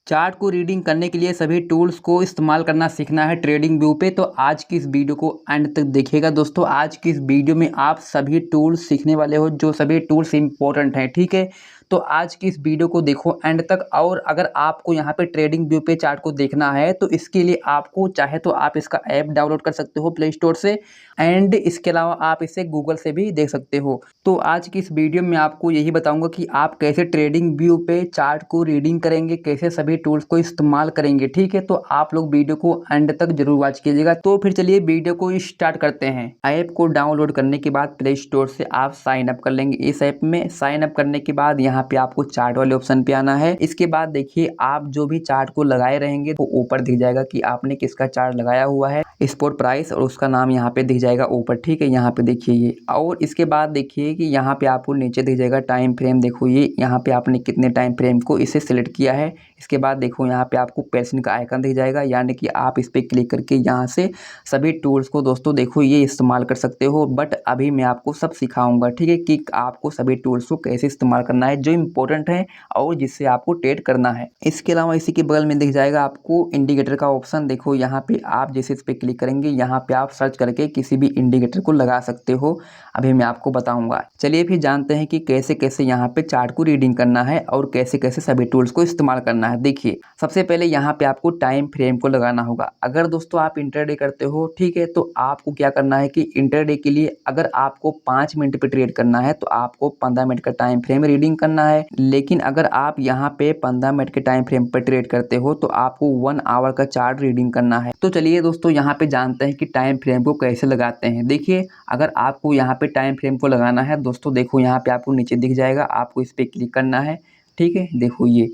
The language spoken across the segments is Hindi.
चार्ट को रीडिंग करने के लिए सभी टूल्स को इस्तेमाल करना सीखना है ट्रेडिंग व्यू पे। तो आज की इस वीडियो को एंड तक देखिएगा दोस्तों। आज की इस वीडियो में आप सभी टूल्स सीखने वाले हो, जो सभी टूल्स इंपॉर्टेंट हैं, ठीक है। तो आज की इस वीडियो को देखो एंड तक। और अगर आपको यहाँ पे ट्रेडिंग व्यू पे चार्ट को देखना है तो इसके लिए आपको चाहे तो आप इसका ऐप डाउनलोड कर सकते हो प्ले स्टोर से, एंड इसके अलावा आप इसे गूगल से भी देख सकते हो। तो आज की इस वीडियो में आपको यही बताऊंगा कि आप कैसे ट्रेडिंग व्यू पे चार्ट को रीडिंग करेंगे, कैसे सभी टूल्स को इस्तेमाल करेंगे, ठीक है। तो आप लोग वीडियो को एंड तक जरूर वॉच कीजिएगा। तो फिर चलिए वीडियो को स्टार्ट करते हैं। ऐप को डाउनलोड करने के बाद प्ले स्टोर से आप साइन अप कर लेंगे। इस ऐप में साइन अप करने के बाद यहाँ पे आपको चार्ट वाले ऑप्शन पे आना है। इसके बाद देखिए आप जो भी चार्ट को लगाए रहेंगे तो ऊपर दिख जाएगा कि आपने किसका चार्ट लगाया हुआ है, स्पॉट प्राइस, और उसका नाम यहाँ पे दिख जाएगा ऊपर, ठीक है। यहाँ पे देखिए ये, और इसके बाद देखिए कि यहाँ पे आपको नीचे दिख जाएगा टाइम फ्रेम। देखो ये यहाँ पे आपने कितने टाइम फ्रेम को इसे सिलेक्ट किया है। इसके बाद देखो यहाँ पे आपको पेंसिल का आइकन दिख जाएगा, यानी कि आप इस पर क्लिक करके यहाँ से सभी टूल्स को दोस्तों देखो ये इस्तेमाल कर सकते हो। बट अभी मैं आपको सब सिखाऊंगा, ठीक है, कि आपको सभी टूल्स को कैसे इस्तेमाल करना है जो इंपॉर्टेंट है और जिससे आपको ट्रेड करना है। इसके अलावा इसी के बगल में दिख जाएगा आपको इंडिकेटर का ऑप्शन। देखो यहाँ पे आप जैसे इस पर क्लिक करेंगे यहाँ पे आप सर्च करके किसी भी इंडिकेटर को लगा सकते हो। अभी मैं आपको बताऊंगा। चलिए फिर जानते हैं कि कैसे कैसे यहाँ पे चार्ट को रीडिंग करना है और कैसे कैसे सभी टूल्स को इस्तेमाल करना है। देखिए सबसे पहले यहाँ पे आपको टाइम फ्रेम को लगाना होगा। अगर दोस्तों आप इंटरडे करते हो, ठीक है, तो आपको क्या करना है कि इंटरडे के लिए अगर आपको 5 मिनट पे ट्रेड करना है तो आपको 15 मिनट का टाइम फ्रेम रीडिंग करना है। लेकिन अगर आप यहाँ पे 15 मिनट के टाइम फ्रेम पर ट्रेड करते हो तो आपको 1 आवर का चार्ट रीडिंग करना है। तो चलिए दोस्तों यहाँ पे जानते हैं कि टाइम फ्रेम को कैसे लगाते हैं। देखिए अगर आपको यहाँ पे टाइम फ्रेम को लगाना है दोस्तों, देखो यहाँ पे आपको नीचे दिख जाएगा, आपको इस पर क्लिक करना है, ठीक है। देखो ये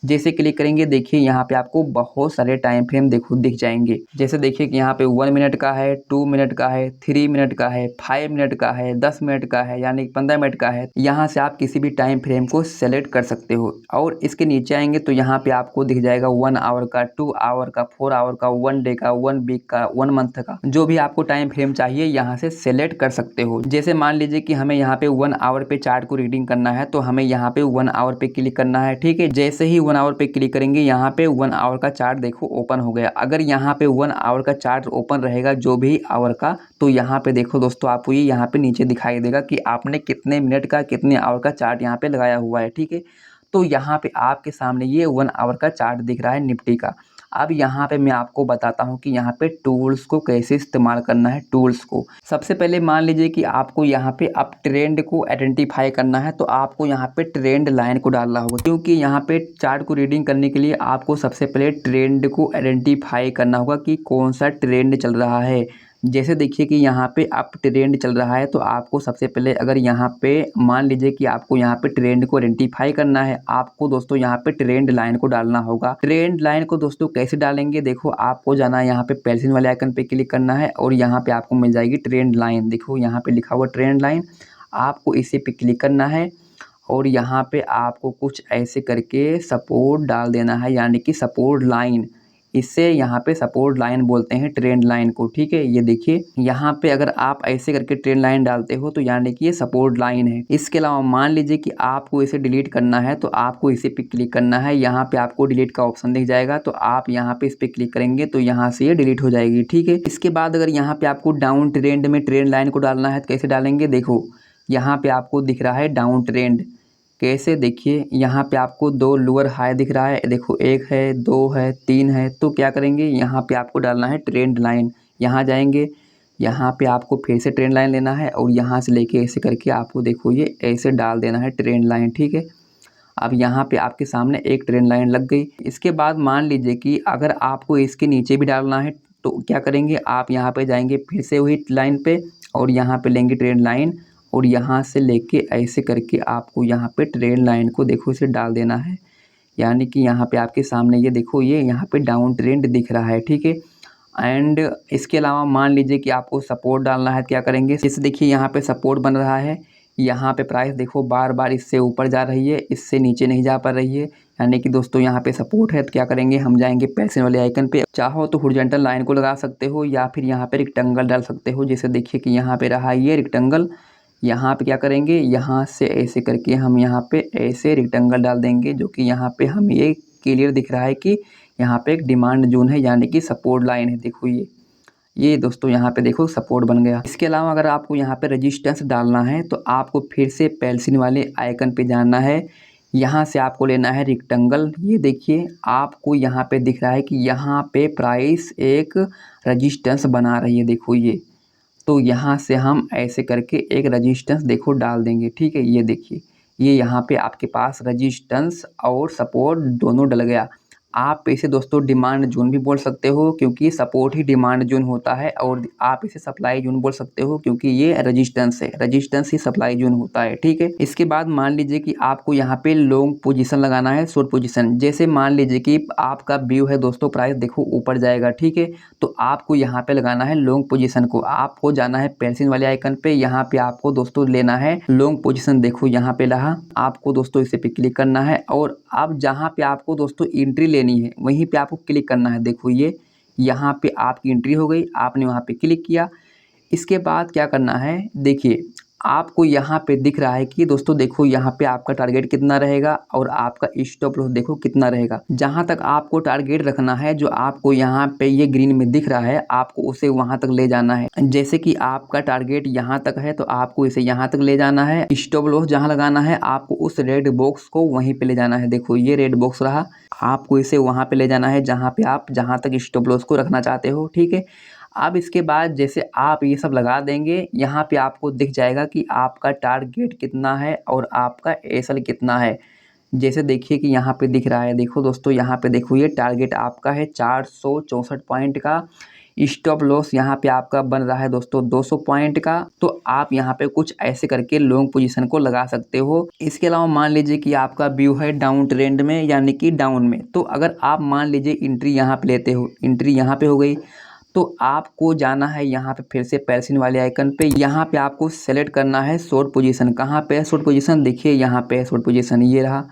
जैसे क्लिक करेंगे देखिए यहाँ पे आपको बहुत सारे टाइम फ्रेम देखो दिख जाएंगे। जैसे देखिए कि यहाँ पे 1 मिनट का है, 2 मिनट का है, 3 मिनट का है, 5 मिनट का है, 10 मिनट का है, यानी 15 मिनट का है। यहाँ से आप किसी भी टाइम फ्रेम को सेलेक्ट कर सकते हो। और इसके नीचे आएंगे तो यहाँ पे आपको दिख जाएगा 1 आवर का, 2 आवर का, 4 आवर का, 1 डे का, 1 वीक का, 1 मंथ का, जो भी आपको टाइम फ्रेम चाहिए यहाँ से सेलेक्ट कर सकते हो। जैसे मान लीजिए कि हमें यहाँ पे 1 आवर पे चार्ट को रीडिंग करना है तो हमें यहाँ पे 1 आवर पे क्लिक करना है, ठीक है। जैसे ही 1 आवर पे क्लिक करेंगे यहाँ पे 1 आवर का चार्ट देखो ओपन हो गया। अगर यहाँ पे 1 आवर का चार्ट ओपन रहेगा जो भी आवर का, तो यहाँ पे देखो दोस्तों आपको ये यहाँ पे नीचे दिखाई देगा कि आपने कितने मिनट का, कितने आवर का चार्ट यहाँ पे लगाया हुआ है, ठीक है। तो यहाँ पे आपके सामने ये 1 आवर का चार्ट दिख रहा है निफ्टी का। अब यहाँ पे मैं आपको बताता हूँ कि यहाँ पे टूल्स को कैसे इस्तेमाल करना है। टूल्स को सबसे पहले मान लीजिए कि आपको यहाँ पे अब ट्रेंड को आइडेंटिफाई करना है तो आपको यहाँ पे ट्रेंड लाइन को डालना होगा, क्योंकि यहाँ पे चार्ट को रीडिंग करने के लिए आपको सबसे पहले ट्रेंड को आइडेंटिफाई करना होगा कि कौन सा ट्रेंड चल रहा है। जैसे देखिए कि यहाँ पे अप ट्रेंड चल रहा है तो आपको सबसे पहले अगर यहाँ पे मान लीजिए कि आपको यहाँ पे ट्रेंड को आइडेंटिफाई करना है, आपको दोस्तों यहाँ पे ट्रेंड लाइन को डालना होगा। ट्रेंड लाइन को दोस्तों कैसे डालेंगे, देखो आपको जाना है यहाँ पे पेंसिल वाले आइकन पे क्लिक करना है और यहाँ पे आपको मिल जाएगी ट्रेंड लाइन। देखो यहाँ पे लिखा हुआ ट्रेंड लाइन, आपको इसी पे क्लिक करना है और यहाँ पे आपको कुछ ऐसे करके सपोर्ट डाल देना है, यानी कि सपोर्ट लाइन। इससे यहाँ पे सपोर्ट लाइन बोलते हैं ट्रेंड लाइन को, ठीक है। ये देखिए यहाँ पे अगर आप ऐसे करके ट्रेंड लाइन डालते हो तो यानी कि ये सपोर्ट लाइन है। इसके अलावा मान लीजिए कि आपको इसे डिलीट करना है तो आपको इसी पे क्लिक करना है। यहाँ पे आपको डिलीट का ऑप्शन दिख जाएगा तो आप यहाँ पे इस पे क्लिक करेंगे तो यहाँ से ये डिलीट हो जाएगी, ठीक है। इसके बाद अगर यहाँ पे आपको डाउन ट्रेंड में ट्रेंड लाइन को डालना है तो कैसे डालेंगे, देखो यहाँ पे आपको दिख रहा है डाउन ट्रेंड। कैसे, देखिए यहाँ पे आपको 2 लोअर हाई दिख रहा है, देखो 1 है, 2 है, 3 है। तो क्या करेंगे यहाँ पे आपको डालना है ट्रेंड लाइन। यहाँ जाएंगे, यहाँ पे आपको फिर से ट्रेंड लाइन लेना है और यहाँ से लेके ऐसे करके आपको देखो ये ऐसे डाल देना है ट्रेंड लाइन, ठीक है। अब यहाँ पे आपके सामने एक ट्रेंड लाइन लग गई। इसके बाद मान लीजिए कि अगर आपको इसके नीचे भी डालना है तो क्या करेंगे, आप यहाँ पे जाएंगे फिर से वही लाइन पे और यहाँ पे लेंगे ट्रेंड लाइन और यहाँ से लेके ऐसे करके आपको यहाँ पे ट्रेंड लाइन को देखो इसे डाल देना है, यानी कि यहाँ पे आपके सामने ये देखो ये यहाँ पे डाउन ट्रेंड दिख रहा है, ठीक है। एंड इसके अलावा मान लीजिए कि आपको सपोर्ट डालना है, क्या करेंगे, जैसे देखिए यहाँ पे सपोर्ट बन रहा है, यहाँ पे प्राइस देखो बार बार इससे ऊपर जा रही है, इससे नीचे नहीं जा पा रही है, यानी कि दोस्तों यहाँ पे सपोर्ट है। तो क्या करेंगे, हम जाएंगे पेंसिल वाले आइकन पे, चाहो तो हॉरिजॉन्टल लाइन को लगा सकते हो या फिर यहाँ पे रेक्टेंगल डाल सकते हो। जैसे देखिए कि यहाँ पे रहा ये रेक्टेंगल, यहाँ पे क्या करेंगे, यहाँ से ऐसे करके हम यहाँ पे ऐसे रेक्टेंगल डाल देंगे जो कि यहाँ पे हम ये क्लियर दिख रहा है कि यहाँ पे एक डिमांड जोन है यानी कि सपोर्ट लाइन है। देखो ये दोस्तों यहाँ पे देखो सपोर्ट बन गया। इसके अलावा अगर आपको यहाँ पे रेजिस्टेंस डालना है तो आपको फिर से पेल्सिन वाले आइकन पे जाना है। यहाँ से आपको लेना है रेक्टेंगल। ये देखिए आपको यहाँ पे दिख रहा है कि यहाँ पे प्राइस एक रेजिस्टेंस बना रही है। देखो ये तो यहाँ से हम ऐसे करके एक रेजिस्टेंस देखो डाल देंगे। ठीक है, ये देखिए ये यहाँ पे आपके पास रेजिस्टेंस और सपोर्ट दोनों डल गया। आप इसे दोस्तों डिमांड जोन भी बोल सकते हो क्योंकि सपोर्ट ही डिमांड जोन होता है, और आप इसे सप्लाई जोन बोल सकते हो क्योंकि ये रेजिस्टेंस है, रेजिस्टेंस ही सप्लाई जोन होता है। ठीक है, इसके बाद मान लीजिए कि आपको यहाँ पे लॉन्ग पोजीशन लगाना है, शॉर्ट पोजीशन। जैसे मान लीजिए कि आपका व्यू है दोस्तों, प्राइस देखो ऊपर जाएगा। ठीक है, तो आपको यहाँ पे लगाना है लॉन्ग पोजीशन को। आपको जाना है पेल्सिन वाले आइकन पे, यहाँ पे आपको दोस्तों लेना है लॉन्ग पोजीशन। देखो यहाँ पे रहा, आपको दोस्तों इसे पे क्लिक करना है और अब जहाँ पे आपको दोस्तों एंट्री लेनी है वहीं पे आपको क्लिक करना है। देखो ये यहाँ पे आपकी एंट्री हो गई, आपने वहाँ पे क्लिक किया। इसके बाद क्या करना है, देखिए आपको यहाँ पे दिख रहा है कि दोस्तों देखो यहाँ पे आपका टारगेट कितना रहेगा और आपका स्टॉप लॉस देखो कितना रहेगा। जहाँ तक आपको टारगेट रखना है, जो आपको यहाँ पे ये ग्रीन में दिख रहा है, आपको उसे वहाँ तक ले जाना है। जैसे कि आपका टारगेट यहाँ तक है तो आपको इसे यहाँ तक ले जाना है। स्टॉप लॉस जहाँ लगाना है आपको उस रेड बॉक्स को वहीं पे ले जाना है। देखो ये रेड बॉक्स रहा, आपको इसे वहाँ पे ले जाना है जहाँ पे आप जहाँ तक स्टॉप लॉस को रखना चाहते हो। ठीक है, अब इसके बाद जैसे आप ये सब लगा देंगे, यहाँ पे आपको दिख जाएगा कि आपका टारगेट कितना है और आपका एसएल कितना है। जैसे देखिए कि यहाँ पे दिख रहा है, देखो दोस्तों यहाँ पे देखो ये टारगेट आपका है 464 पॉइंट का। स्टॉप लॉस यहाँ पे आपका बन रहा है दोस्तों 200 पॉइंट का। तो आप यहाँ पे कुछ ऐसे करके लॉन्ग पोजीशन को लगा सकते हो। इसके अलावा मान लीजिए कि आपका व्यू है डाउन ट्रेंड में यानी कि डाउन में, तो अगर आप मान लीजिए एंट्री यहाँ पे लेते हो, एंट्री यहाँ पे हो गई, तो आपको जाना है यहाँ पे फिर से पेल्सिन वाले आइकन पे। यहाँ पे आपको सेलेक्ट करना है शॉर्ट पोजीशन। कहाँ पे है शॉर्ट पोजीशन, देखिए यहाँ पे है शॉर्ट पोजीशन, ये रहा।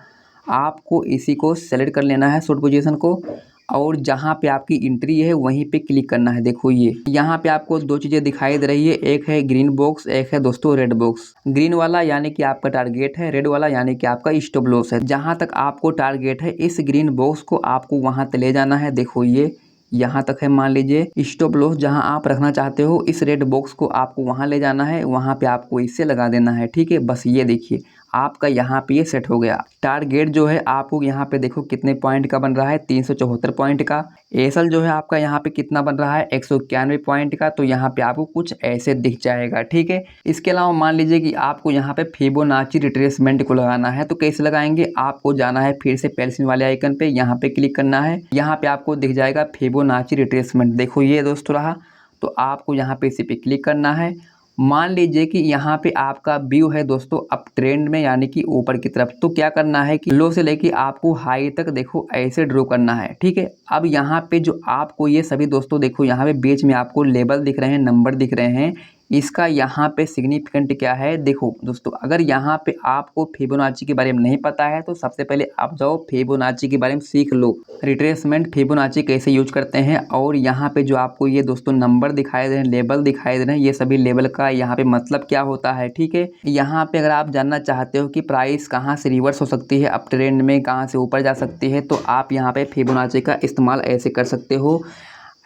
आपको इसी को सेलेक्ट कर लेना है शॉर्ट पोजीशन को, और जहाँ पे आपकी एंट्री है वहीं पे क्लिक करना है। देखो ये यहाँ पे आपको दो चीज़ें दिखाई दे रही है, एक है ग्रीन बॉक्स, एक है दोस्तों रेड बॉक्स। ग्रीन वाला यानी कि आपका टारगेट है, रेड वाला यानी कि आपका स्टॉप लॉस है। जहाँ तक आपको टारगेट है इस ग्रीन बॉक्स को आपको वहाँ तक ले जाना है। देखो ये यहाँ तक है। मान लीजिए स्टॉप लॉस जहाँ आप रखना चाहते हो इस रेड बॉक्स को आपको वहाँ ले जाना है, वहाँ पे आपको इसे लगा देना है। ठीक है, बस ये देखिए आपका यहाँ पे ये सेट हो गया। टारगेट जो है आपको यहाँ पे देखो कितने पॉइंट का बन रहा है, 374 पॉइंट का। एसएल जो है आपका यहाँ पे कितना बन रहा है, 191 पॉइंट का। तो यहाँ पे आपको कुछ ऐसे दिख जाएगा। ठीक है, इसके अलावा मान लीजिए कि आपको यहाँ पे फिबोनाची रिट्रेसमेंट को लगाना है, तो कैसे लगाएंगे, आपको जाना है फिर से पेल्सिन वाले आइकन पे, यहाँ पे क्लिक करना है। यहाँ पे आपको दिख जाएगा फिबोनाची रिट्रेसमेंट। देखो ये दोस्तों रहा, तो आपको यहाँ पे इसी पे क्लिक करना है। मान लीजिए कि यहाँ पे आपका व्यू है दोस्तों अप ट्रेंड में यानी कि ऊपर की तरफ, तो क्या करना है कि लो से लेके आपको हाई तक देखो ऐसे ड्रॉ करना है। ठीक है, अब यहाँ पे जो आपको ये सभी दोस्तों देखो यहाँ पे बीच में आपको लेबल दिख रहे हैं, नंबर दिख रहे हैं, इसका यहाँ पे सिग्निफिकेंट क्या है। देखो दोस्तों अगर यहाँ पे आपको फिबोनाची के बारे में नहीं पता है तो सबसे पहले आप जाओ फिबोनाची के बारे में सीख लो, रिट्रेसमेंट फिबोनाची कैसे यूज करते हैं। और यहाँ पे जो आपको ये दोस्तों नंबर दिखाई दे रहे हैं, लेबल दिखाई दे रहे हैं, ये सभी लेबल का यहाँ पे मतलब क्या होता है। ठीक है, यहाँ पे अगर आप जानना चाहते हो कि प्राइस कहाँ से रिवर्स हो सकती है, अप ट्रेंड में कहाँ से ऊपर जा सकती है, तो आप यहाँ पे फिबोनाची का इस्तेमाल ऐसे कर सकते हो।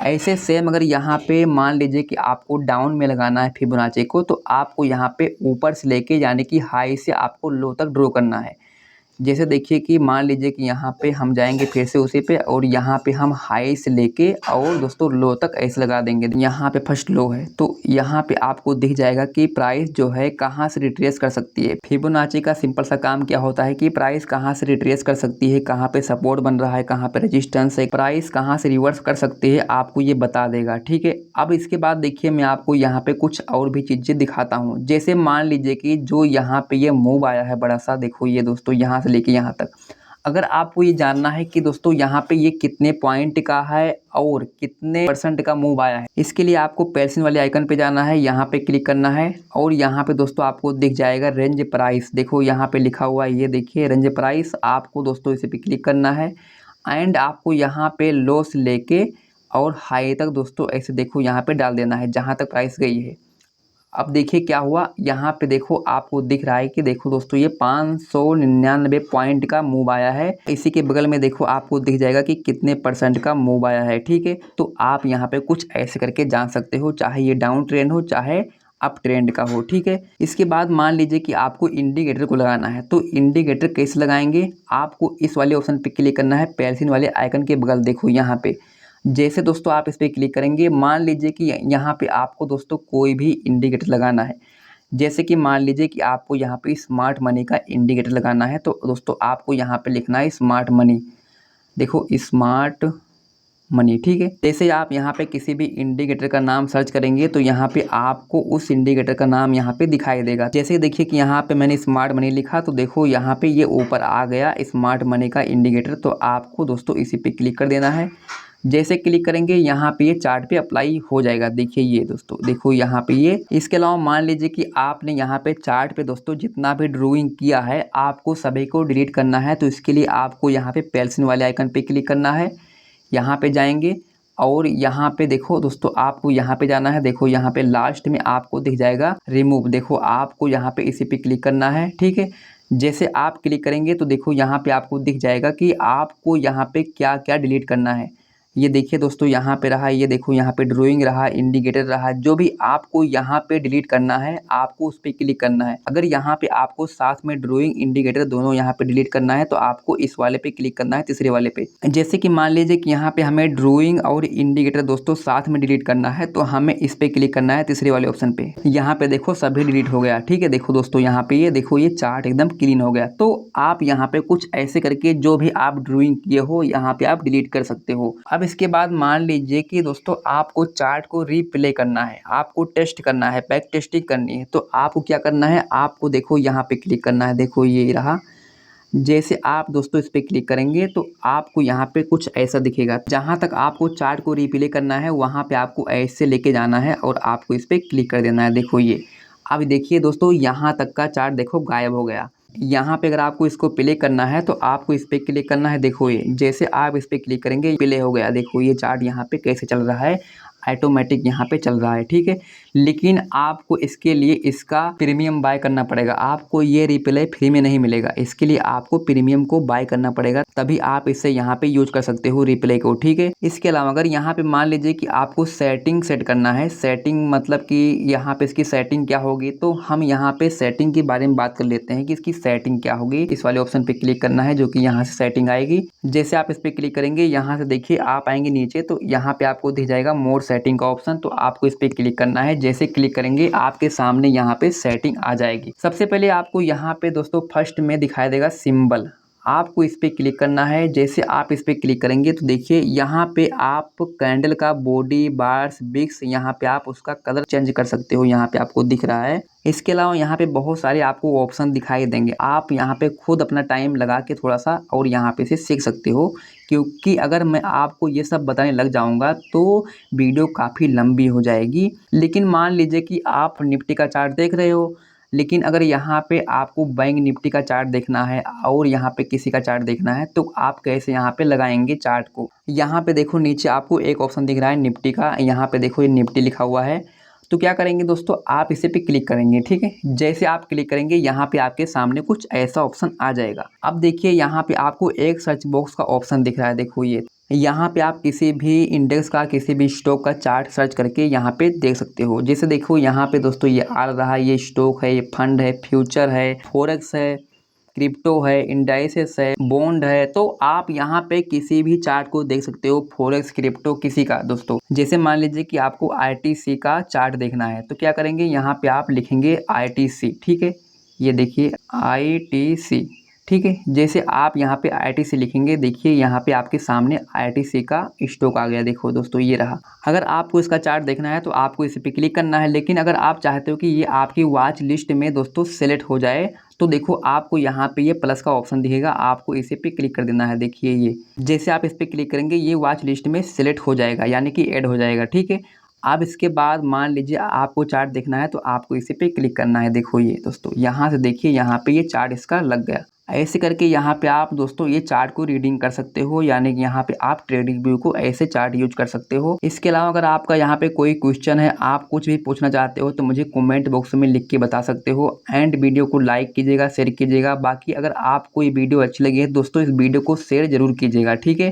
ऐसे सेम अगर यहाँ पे मान लीजिए कि आपको डाउन में लगाना है फिबोनाची को, तो आपको यहाँ पे ऊपर से लेके यानी कि हाई से आपको लो तक ड्रॉ करना है। जैसे देखिए कि मान लीजिए कि यहाँ पे हम जाएंगे फिर से उसी पे, और यहाँ पे हम हाई से लेके और दोस्तों लो तक ऐसे लगा देंगे। यहाँ पे फर्स्ट लो है तो यहाँ पे आपको दिख जाएगा कि प्राइस जो है कहाँ से रिट्रेस कर सकती है। फिबोनाची का सिंपल सा काम क्या होता है कि प्राइस कहाँ से रिट्रेस कर सकती है, कहाँ पे सपोर्ट बन रहा है, कहाँ पे रेजिस्टेंस है, प्राइस कहाँ से रिवर्स कर सकती है, आपको ये बता देगा। ठीक है, अब इसके बाद देखिए मैं आपको यहाँ पे कुछ और भी चीज़ें दिखाता हूँ। जैसे मान लीजिए कि जो यहाँ पे ये मूव आया है बड़ा सा, देखो ये दोस्तों यहाँ से लेके यहाँ तक, अगर आपको ये जानना है कि दोस्तों यहाँ पे ये कितने पॉइंट का है और कितने % का मूव आया है, इसके लिए आपको पेल्सिन वाले आइकन पे जाना है, यहाँ पे क्लिक करना है, और यहाँ पे दोस्तों आपको दिख जाएगा रेंज प्राइस। देखो यहाँ पे लिखा हुआ है, ये देखिए रेंज प्राइस। आपको दोस्तों इसे पे क्लिक करना है एंड आपको यहाँ पे लो से लेके और हाई तक दोस्तों ऐसे देखो यहाँ पे डाल देना है जहाँ तक प्राइस गई है। अब देखिए क्या हुआ, यहाँ पे देखो आपको दिख रहा है कि देखो दोस्तों ये 599 पॉइंट का मूव आया है। इसी के बगल में देखो आपको दिख जाएगा कि कितने परसेंट का मूव आया है। ठीक है, तो आप यहाँ पे कुछ ऐसे करके जान सकते हो, चाहे ये डाउन ट्रेंड हो चाहे अप ट्रेंड का हो। ठीक है, इसके बाद मान लीजिए कि आपको इंडिकेटर को लगाना है, तो इंडिकेटर कैसे लगाएंगे, आपको इस वाले ऑप्शन पे क्लिक करना है, पेंसिल वाले आइकन के बगल देखो यहाँ पे। जैसे दोस्तों आप इस पर क्लिक करेंगे, मान लीजिए कि यहाँ पे आपको दोस्तों कोई भी इंडिकेटर लगाना है। जैसे कि मान लीजिए कि आपको यहाँ पे स्मार्ट मनी का इंडिकेटर लगाना है, तो दोस्तों आपको यहाँ पे लिखना है स्मार्ट मनी। देखो स्मार्ट मनी। ठीक है, जैसे आप यहाँ पे किसी भी इंडिकेटर का नाम सर्च करेंगे तो यहाँ पे आपको उस इंडिकेटर का नाम यहाँ पे दिखाई देगा। जैसे देखिए कि यहाँ पे मैंने स्मार्ट मनी लिखा तो देखो यहाँ पे ये ऊपर आ गया स्मार्ट मनी का इंडिकेटर। तो आपको दोस्तों इसी पे क्लिक कर देना है। जैसे क्लिक करेंगे यहाँ पे ये चार्ट पे अप्लाई हो जाएगा। देखिए ये दोस्तों, देखो यहाँ पे ये। इसके अलावा मान लीजिए कि आपने यहाँ पे चार्ट पे दोस्तों जितना भी ड्राइंग किया है आपको सभी को डिलीट करना है। तो इसके लिए आपको यहाँ पे पेंसिल वाले आइकन पे क्लिक करना है, यहाँ पे जाएंगे और यहाँ पे देखो दोस्तों आपको यहाँ पे जाना है। देखो यहाँ पे लास्ट में आपको दिख जाएगा रिमूव। देखो आपको यहाँ पे इसी पे क्लिक करना है। ठीक है, जैसे आप क्लिक करेंगे तो देखो यहाँ पे आपको दिख जाएगा कि आपको यहाँ पे क्या क्या डिलीट करना है। ये देखिए दोस्तों यहाँ पे रहा, ये देखो यहाँ पे ड्राइंग रहा, इंडिकेटर रहा, जो भी आपको यहाँ पे डिलीट करना है आपको उस पर क्लिक करना है। अगर यहाँ पे आपको साथ में ड्राइंग इंडिकेटर दोनों यहाँ पे डिलीट करना है तो आपको इस वाले पे क्लिक करना है, तीसरे वाले पे। जैसे कि मान लीजिए कि यहाँ पे हमें ड्राइंग और इंडिकेटर दोस्तों साथ में डिलीट करना है तो हमें इस पे क्लिक करना है, तीसरे वाले ऑप्शन पे। यहाँ पे देखो सभी डिलीट हो गया। ठीक है, देखो दोस्तों यहाँ पे ये देखो ये चार्ट एकदम क्लीन हो गया। तो आप यहाँ पे कुछ ऐसे करके जो भी आप ड्राइंग किए हो यहाँ पे आप डिलीट कर सकते हो। अब इसके बाद मान लीजिए कि दोस्तों आपको चार्ट को रीप्ले करना है, आपको टेस्ट करना है, बैक टेस्टिंग करनी है। तो आपको क्या करना है, आपको देखो यहाँ पे क्लिक करना है। देखो ये रहा, जैसे आप दोस्तों इस पर क्लिक करेंगे तो आपको यहाँ पे कुछ ऐसा दिखेगा। जहाँ तक आपको चार्ट को रिप्ले करना है वहाँ पे आपको ऐसे लेके जाना है और आपको इस पर क्लिक कर देना है। देखो ये, अब देखिए दोस्तों यहाँ तक का चार्ट देखो गायब हो गया। यहाँ पे अगर आपको इसको प्ले करना है तो आपको इस पर क्लिक करना है। देखो ये, जैसे आप इस पर क्लिक करेंगे प्ले हो गया। देखो ये चार्ट यहाँ पे कैसे चल रहा है, ऑटोमेटिक यहाँ पे चल रहा है। ठीक है, लेकिन आपको इसके लिए इसका प्रीमियम बाय करना पड़ेगा। आपको ये रिप्ले फ्री में नहीं मिलेगा, इसके लिए आपको प्रीमियम को बाय करना पड़ेगा, तभी आप इससे यहाँ पे यूज कर सकते हो रिप्ले को। ठीक है, इसके अलावा अगर यहाँ पे मान लीजिए कि आपको सेटिंग सेट करना है, सेटिंग मतलब कि यहाँ पे इसकी सेटिंग क्या होगी, तो हम यहाँ पे सेटिंग के बारे में बात कर लेते हैं कि इसकी सेटिंग क्या होगी। इस वाले ऑप्शन पे क्लिक करना है जो कि यहाँ से सेटिंग आएगी। जैसे आप इस पे क्लिक करेंगे यहाँ से देखिए आप आएंगे नीचे तो यहाँ पे आपको दिख जाएगा मोर सेटिंग का ऑप्शन। तो आपको इस पे क्लिक करना है। जैसे क्लिक करेंगे आपके सामने यहाँ पे सेटिंग आ जाएगी। सबसे पहले आपको यहाँ पे दोस्तों फर्स्ट में दिखाई देगा सिंबल, आपको इस पे क्लिक करना है। जैसे आप इस पे क्लिक करेंगे तो देखिए यहाँ पे आप कैंडल का बॉडी बार्स बिक्स यहाँ पे आप उसका कलर चेंज कर सकते हो, यहाँ पे आपको दिख रहा है। इसके अलावा यहाँ पे बहुत सारे आपको ऑप्शन दिखाई देंगे, आप यहाँ पे खुद अपना टाइम लगा के थोड़ा सा और यहाँ पे से सीख सकते हो, क्योंकि अगर मैं आपको ये सब बताने लग जाऊँगा तो वीडियो काफ़ी लंबी हो जाएगी। लेकिन मान लीजिए कि आप निफ्टी का चार्ट देख रहे हो, लेकिन अगर यहाँ पे आपको बैंक निफ्टी का चार्ट देखना है और यहाँ पे किसी का चार्ट देखना है तो आप कैसे यहाँ पे लगाएंगे चार्ट को। यहाँ पे देखो नीचे आपको एक ऑप्शन दिख रहा है निफ्टी का, यहाँ पे देखो ये निफ्टी लिखा हुआ है। तो क्या करेंगे दोस्तों, आप इसे पे क्लिक करेंगे। ठीक है, जैसे आप क्लिक करेंगे यहाँ पे आपके सामने कुछ ऐसा ऑप्शन आ जाएगा। अब देखिए यहाँ पे आपको एक सर्च बॉक्स का ऑप्शन दिख रहा है। देखो ये, यहाँ पे आप किसी भी इंडेक्स का किसी भी स्टॉक का चार्ट सर्च करके यहाँ पे देख सकते हो। जैसे देखो यहाँ पे दोस्तों ये आ रहा है, ये स्टॉक है, ये फंड है, फ्यूचर है, फॉरेक्स है, क्रिप्टो है, इंडाइसेस है, बॉन्ड है। तो आप यहाँ पे किसी भी चार्ट को देख सकते हो, फॉरेक्स, क्रिप्टो, किसी का दोस्तों। जैसे मान लीजिए कि आपको ITC का चार्ट देखना है तो क्या करेंगे, यहाँ पे आप लिखेंगे ITC। ठीक है, ये देखिए ITC। ठीक है, जैसे आप यहाँ पे ITC लिखेंगे, देखिए यहाँ पे आपके सामने ITC का स्टॉक आ गया। देखो दोस्तों ये रहा। अगर आपको इसका चार्ट देखना है तो आपको इस पे क्लिक करना है। लेकिन अगर आप चाहते हो कि ये आपकी वॉच लिस्ट में दोस्तों सेलेक्ट हो जाए तो देखो आपको यहाँ पे ये प्लस का ऑप्शन दिखेगा, आपको इसे पे क्लिक कर देना है। देखिए ये, जैसे आप इस पे क्लिक करेंगे ये वॉच लिस्ट में सेलेक्ट हो जाएगा, यानी कि ऐड हो जाएगा। ठीक है, अब इसके बाद मान लीजिए आपको चार्ट देखना है तो आपको इसी पे क्लिक करना है। देखो ये दोस्तों यहाँ से देखिए यहाँ पे ये चार्ट इसका लग गया। ऐसे करके यहाँ पे आप दोस्तों ये चार्ट को रीडिंग कर सकते हो, यानी कि यहाँ पे आप ट्रेडिंग व्यू को ऐसे चार्ट यूज कर सकते हो। इसके अलावा अगर आपका यहाँ पे कोई क्वेश्चन है, आप कुछ भी पूछना चाहते हो तो मुझे कमेंट बॉक्स में लिख के बता सकते हो। एंड वीडियो को लाइक कीजिएगा, शेयर कीजिएगा। बाकी अगर आपको ये वीडियो अच्छी लगी है दोस्तों, इस वीडियो को शेयर जरूर कीजिएगा, ठीक है।